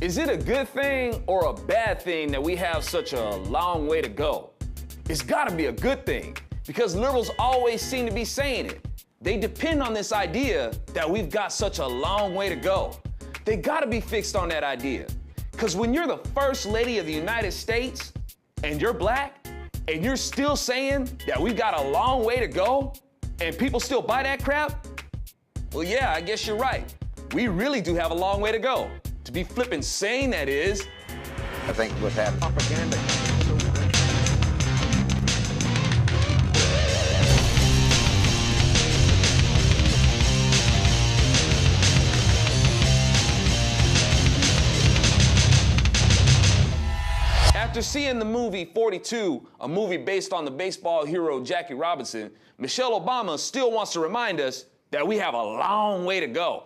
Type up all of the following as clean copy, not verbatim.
Is it a good thing or a bad thing that we have such a long way to go? It's gotta be a good thing, because liberals always seem to be saying it. They depend on this idea that we've got such a long way to go. They gotta be fixed on that idea. Because when you're the first lady of the United States and you're black and you're still saying that we've got a long way to go and people still buy that crap, well, yeah, I guess you're right. We really do have a long way to go. To be flippin' sane, that is. I think what's happening. Propaganda. After seeing the movie 42, a movie based on the baseball hero Jackie Robinson, Michelle Obama still wants to remind us that we have a long way to go.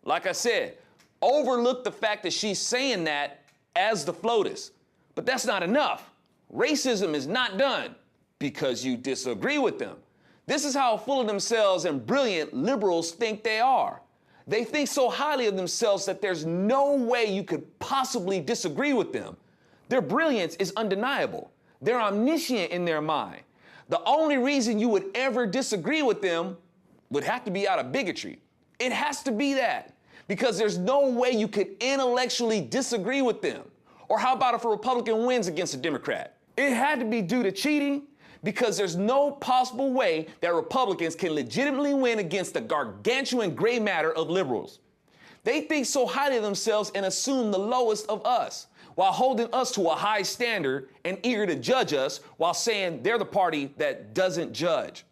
Like I said, overlook the fact that she's saying that as the FLOTUS. But that's not enough. Racism is not done because you disagree with them. This is how full of themselves and brilliant liberals think they are. They think so highly of themselves that there's no way you could possibly disagree with them. Their brilliance is undeniable. They're omniscient in their mind. The only reason you would ever disagree with them would have to be out of bigotry. It has to be that, because there's no way you could intellectually disagree with them. Or how about if a Republican wins against a Democrat? It had to be due to cheating, because there's no possible way that Republicans can legitimately win against the gargantuan gray matter of liberals. They think so highly of themselves and assume the lowest of us, while holding us to a high standard and eager to judge us while saying they're the party that doesn't judge.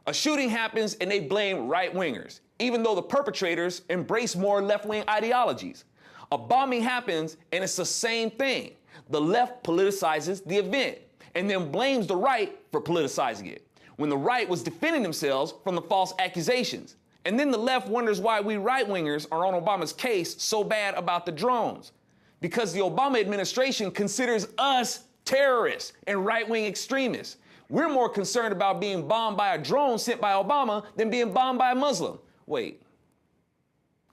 A shooting happens and they blame right-wingers, even though the perpetrators embrace more left-wing ideologies. A bombing happens and it's the same thing. The left politicizes the event and then blames the right for politicizing it, when the right was defending themselves from the false accusations. And then the left wonders why we right-wingers are on Obama's case so bad about the drones. Because the Obama administration considers us terrorists and right-wing extremists. We're more concerned about being bombed by a drone sent by Obama than being bombed by a Muslim. Wait.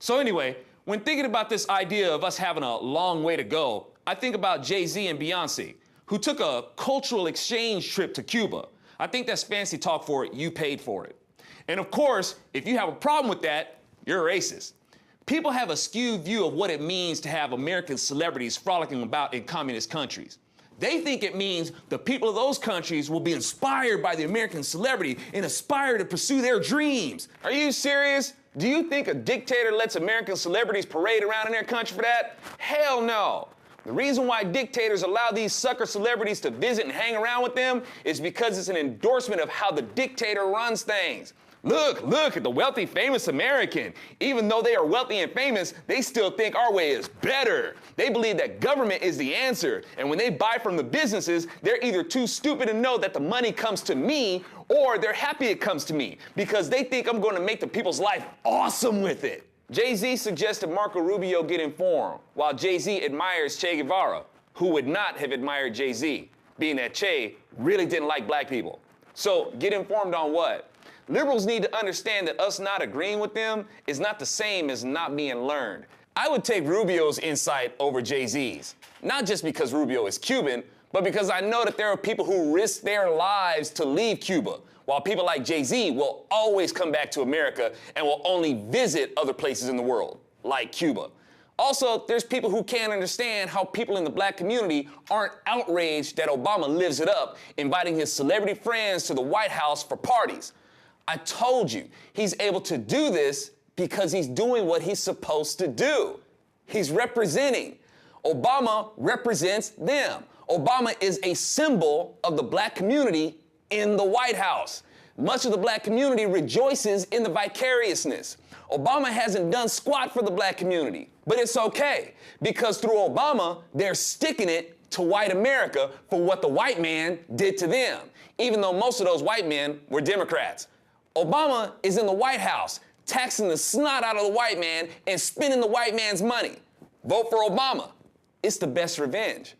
So anyway, when thinking about this idea of us having a long way to go, I think about Jay-Z and Beyonce, who took a cultural exchange trip to Cuba. I think that's fancy talk for it, you paid for it. And of course, if you have a problem with that, you're a racist. People have a skewed view of what it means to have American celebrities frolicking about in communist countries. They think it means the people of those countries will be inspired by the American celebrity and aspire to pursue their dreams. Are you serious? Do you think a dictator lets American celebrities parade around in their country for that? Hell no. The reason why dictators allow these sucker celebrities to visit and hang around with them is because it's an endorsement of how the dictator runs things. Look at the wealthy, famous American. Even though they are wealthy and famous, they still think our way is better. They believe that government is the answer. And when they buy from the businesses, they're either too stupid to know that the money comes to me, or they're happy it comes to me because they think I'm going to make the people's life awesome with it. Jay-Z suggested Marco Rubio get informed, while Jay-Z admires Che Guevara, who would not have admired Jay-Z, being that Che really didn't like black people. So get informed on what? Liberals need to understand that us not agreeing with them is not the same as not being learned. I would take Rubio's insight over Jay-Z's, not just because Rubio is Cuban, but because I know that there are people who risk their lives to leave Cuba, while people like Jay-Z will always come back to America and will only visit other places in the world, like Cuba. Also, there's people who can't understand how people in the black community aren't outraged that Obama lives it up, inviting his celebrity friends to the White House for parties. I told you, he's able to do this because he's doing what he's supposed to do. He's representing. Obama represents them. Obama is a symbol of the black community in the White House. Much of the black community rejoices in the vicariousness. Obama hasn't done squat for the black community, but it's okay, because through Obama, they're sticking it to white America for what the white man did to them, even though most of those white men were Democrats. Obama is in the White House, taxing the snot out of the white man and spending the white man's money. Vote for Obama. It's the best revenge.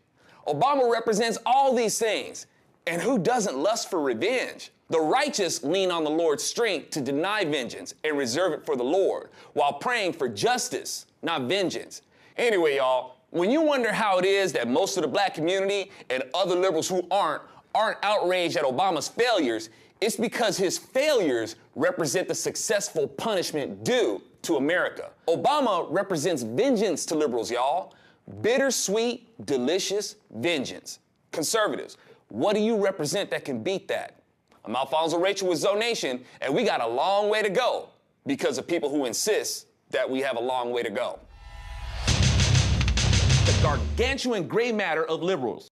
Obama represents all these things. And who doesn't lust for revenge? The righteous lean on the Lord's strength to deny vengeance and reserve it for the Lord, while praying for justice, not vengeance. Anyway, y'all, When you wonder how it is that most of the black community and other liberals who aren't outraged at Obama's failures, it's because his failures represent the successful punishment due to America. Obama represents vengeance to liberals, y'all. Bittersweet, delicious vengeance. Conservatives, what do you represent that can beat that? I'm Alfonso Rachel with Zonation, and we got a long way to go because of people who insist that we have a long way to go. The gargantuan gray matter of liberals.